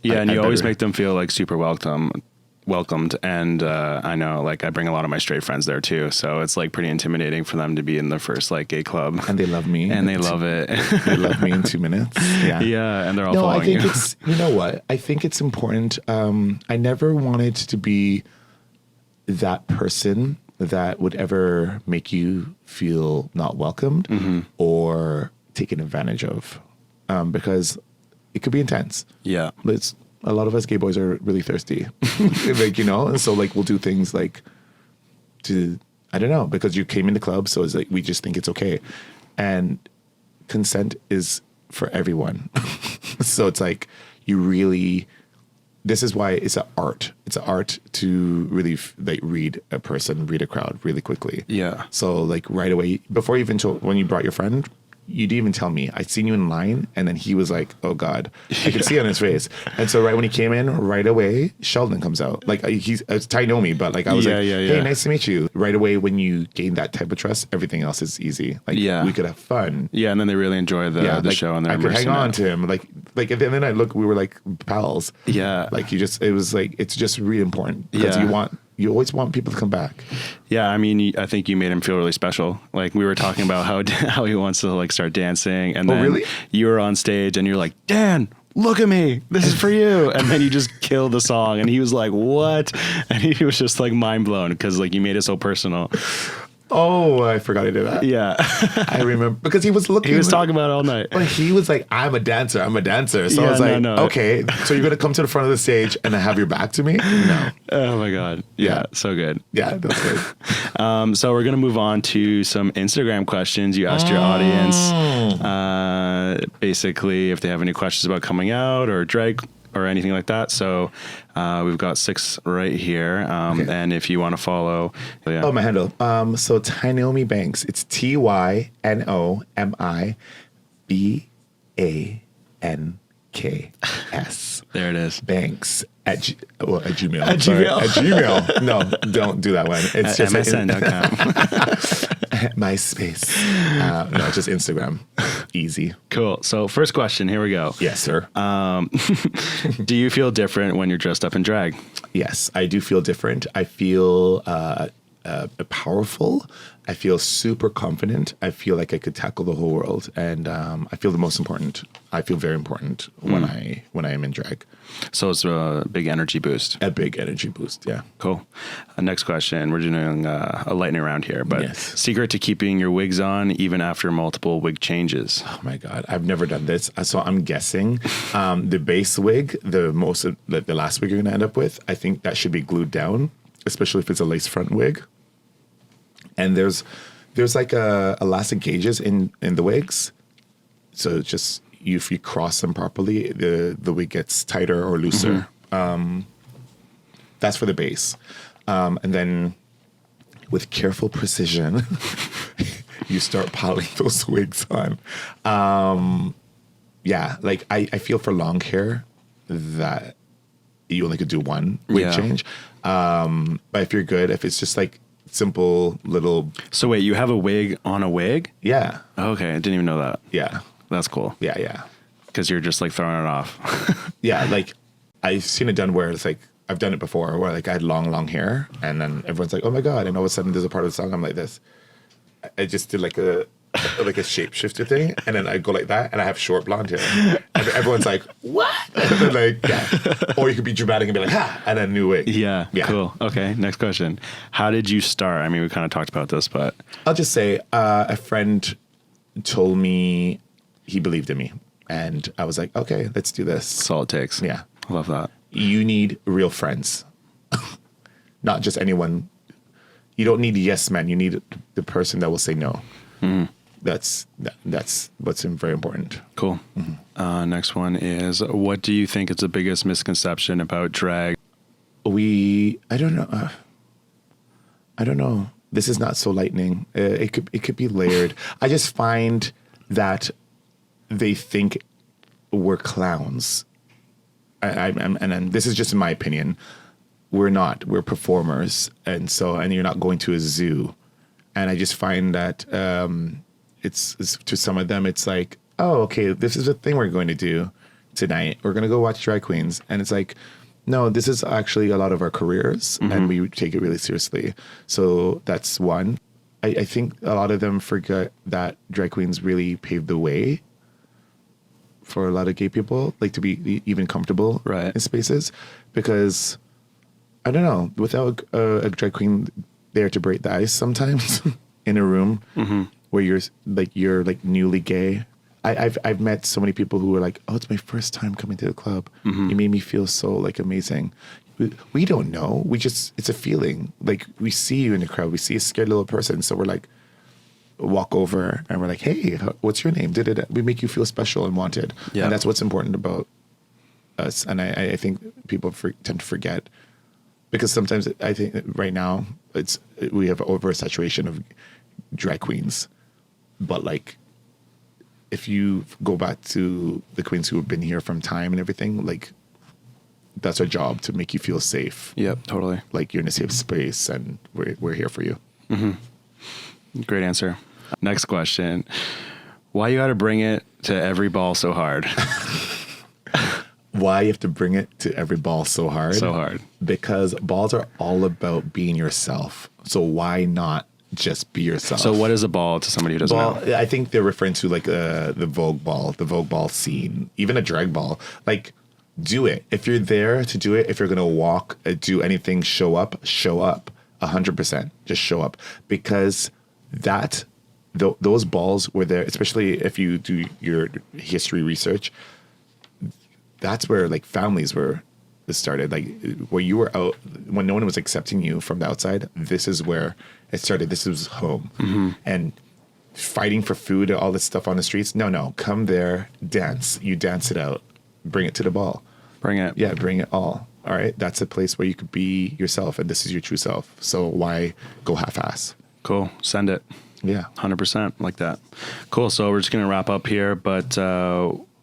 you always make them feel like super welcomed. And I know, like, I bring a lot of my straight friends there too, so it's like pretty intimidating for them to be in their first like gay club. And they love me. And they love it. They love me in 2 minutes. Yeah. Yeah, and they're all following you. I think it's, you know what? I think it's important. I never wanted to be that person that would ever make you feel not welcomed or taken advantage of, because it could be intense. Yeah. A lot of us gay boys are really thirsty, like, you know, and so like we'll do things like I don't know, because you came in the club, so it's like we just think it's okay, and consent is for everyone. So it's like this is why it's an art. It's an art to really like read a person, read a crowd really quickly. Yeah. So like right away, before you even when you brought your friend, you didn't even tell me. I'd seen you in line, and then he was like, oh God. I could see it on his face. And so right when he came in, right away, Sheldon comes out. Like, it's Tynomi, but like I was hey, nice to meet you. Right away, when you gain that type of trust, everything else is easy. Like, we could have fun. Yeah, and then they really enjoy the show, and they're I could hang on to him. Like, and then we were like pals. Yeah. Like, it was like, it's just really important because you always want people to come back. Yeah, I mean, I think you made him feel really special. Like, we were talking about how he wants to like start dancing, and then really? You were on stage, and you're like, Dan, look at me, this is for you. And then you just killed the song, and he was like, what? And he was just like mind blown because like you made it so personal. Oh, I forgot I did that. Yeah. I remember because he was talking about it all night. But he was like, I'm a dancer. So I was like, okay, so you're going to come to the front of the stage and have your back to me? No. Oh my God. Yeah. So good. Yeah, that's good. So we're going to move on to some Instagram questions. You asked your audience, basically if they have any questions about coming out or drag or anything like that. So we've got 6 right here. And if you want to follow. Oh, my handle. So Tynomi Banks. It's TYNOMIBANKS. There it is. Banks at Gmail. At Gmail. At Gmail. No, don't do that one. It's just MSN.com. MySpace. No, it's just Instagram. Easy. Cool. So first question, here we go. Yes, sir. Do you feel different when you're dressed up in drag? Yes, I do feel different. I feel powerful. I feel super confident. I feel like I could tackle the whole world, and I feel the most important. I feel very important when I am in drag. So it's a big energy boost. A big energy boost, yeah. Cool. Next question. We're doing a lightning round here, but yes. Secret to keeping your wigs on even after multiple wig changes. Oh my God, I've never done this. So I'm guessing the base wig, the last wig you're gonna end up with, I think that should be glued down, especially if it's a lace front wig. And there's like elastic gauges in the wigs, so it's just if you cross them properly, the wig gets tighter or looser. That's for the base, and then with careful precision, you start piling those wigs on. Yeah, like I feel for long hair that you only could do one wig change, but if you're good, if it's just like simple little. So wait, you have a wig on a wig? Yeah. Okay, I didn't even know that. Yeah. That's cool. Yeah. Because you're just like throwing it off. Yeah, like I've seen it done where it's like I've done it before where like I had long hair and then everyone's like, oh my God, and all of a sudden there's a part of the song I'm like this. I just did like a shapeshifter thing, and then I go like that, and I have short blonde hair. And everyone's like, "What?" And then like, yeah. Or you could be dramatic and be like, "Ha!" and then new wig. Yeah, cool. Okay, next question. How did you start? I mean, we kind of talked about this, but I'll just say a friend told me he believed in me, and I was like, "Okay, let's do this." that's all it takes. Yeah, I love that. You need real friends, not just anyone. You don't need yes men. You need the person that will say no. That's what's very important. Cool. Next one is, what do you think is the biggest misconception about drag? I don't know. This is not so lightning. It could be layered. I just find that they think we're clowns. And this is just in my opinion. We're not. We're performers, and you're not going to a zoo. And I just find that it's to some of them, it's like, oh, okay, this is a thing we're going to do tonight. We're going to go watch drag queens. And it's like, no, this is actually a lot of our careers, and we take it really seriously. So that's one. I think a lot of them forget that drag queens really paved the way for a lot of gay people, like to be even comfortable in spaces. Because, I don't know, without a drag queen there to break the ice sometimes in a room where you're newly gay. I've met so many people who are like, oh, it's my first time coming to the club. You made me feel so like amazing. We don't know. It's a feeling. Like we see you in the crowd. We see a scared little person. So we're like, walk over and we're like, hey, what's your name? We make you feel special and wanted. Yeah. And that's what's important about us. And I think people tend to forget. Because sometimes I think right now we have oversaturation of drag queens, but like if you go back to the queens who have been here from time and everything, like that's our job, to make you feel safe. Yep, totally. Like you're in a safe space and we're here for you. Great answer. Next question. Why you got to bring it to every ball so hard? Why you have to bring it to every ball so hard? So hard. Because balls are all about being yourself. So why not just be yourself? So what is a ball to somebody who doesn't know? I think they're referring to like the Vogue ball scene, even a drag ball. Like, do it. If you're there to do it, if you're going to walk, do anything, show up 100%. Just show up, because those balls were there, especially if you do your history research. That's where like families were started. Like where you were out, when no one was accepting you from the outside, this is where it started. This was home. And fighting for food and all this stuff on the streets. No, come there, dance. You dance it out. Bring it to the ball. Bring it. Yeah, bring it all. All right. That's a place where you could be yourself, and this is your true self. So why go half-ass? Cool. Send it. Yeah. 100% like that. Cool. So we're just going to wrap up here, but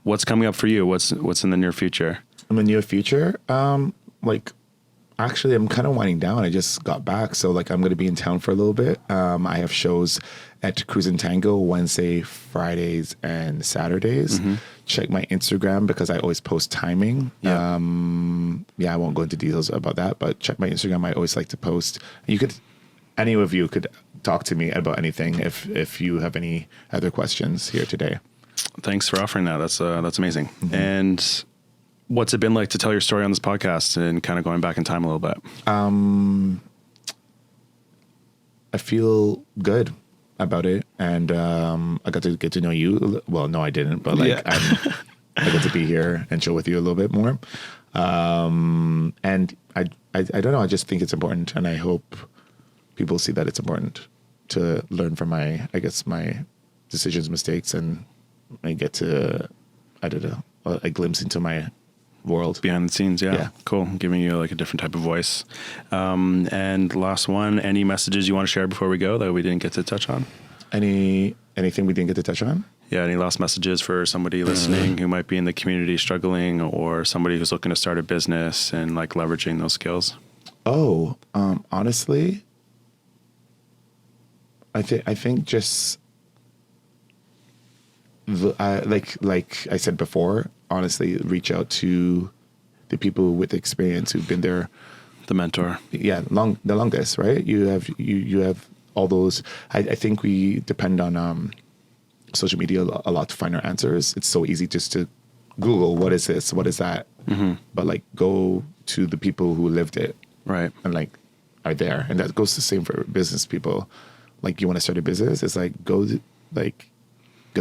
what's coming up for you? What's in the near future? In the near future, like actually I'm kind of winding down. I just got back. So like I'm going to be in town for a little bit. I have shows at Cruise and Tango Wednesday, Fridays, and Saturdays. Check my Instagram because I always post timing. Yeah. I won't go into details about that, but check my Instagram. I always like to post. Any of you could talk to me about anything if you have any other questions here today. Thanks for offering that. That's amazing. And what's it been like to tell your story on this podcast and kind of going back in time a little bit? I feel good about it, and I got to get to know you. Well, no, I didn't, but like I got to be here and chill with you a little bit more. And I don't know. I just think it's important, and I hope people see that it's important to learn from my decisions, mistakes, and I get to, I don't know, a glimpse into my world. Behind the scenes, yeah. Cool. Giving you like a different type of voice. And last one, any messages you want to share before we go that we didn't get to touch on? Anything we didn't get to touch on? Yeah, any last messages for somebody listening who might be in the community struggling, or somebody who's looking to start a business and like leveraging those skills? Honestly, I think just like I said before, honestly, reach out to the people with experience who've been there. The mentor. Yeah, the longest, right? You have all those. I think we depend on social media a lot to find our answers. It's so easy just to Google, what is this? What is that? But like go to the people who lived it. Right. And like are there. And that goes the same for business people. Like you want to start a business, it's like go to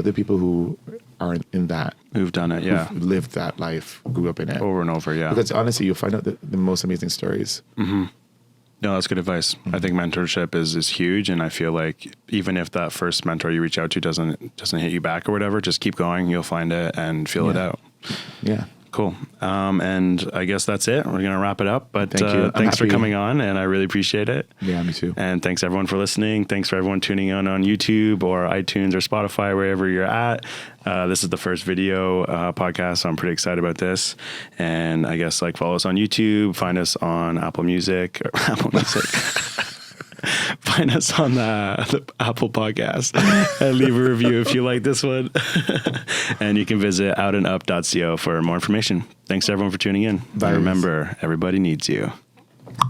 the people who are in that. Who've done it, yeah. Who've lived that life, grew up in it. Over and over, yeah. Because honestly, you'll find out the most amazing stories. No, that's good advice. I think mentorship is huge, and I feel like even if that first mentor you reach out to doesn't hit you back or whatever, just keep going. You'll find it and feel it out. Yeah. Cool. And I guess that's it. We're going to wrap it up. But thank you. Thanks for coming on, and I really appreciate it. Yeah, me too. And thanks everyone for listening. Thanks for everyone tuning in on YouTube or iTunes or Spotify, wherever you're at. This is the first video podcast, so I'm pretty excited about this. And I guess like follow us on YouTube, find us on Apple Music. Find us on the Apple Podcast and leave a review if you like this one. And you can visit outandup.co for more information. Thanks to everyone for tuning in. Bye. And remember, everybody needs you.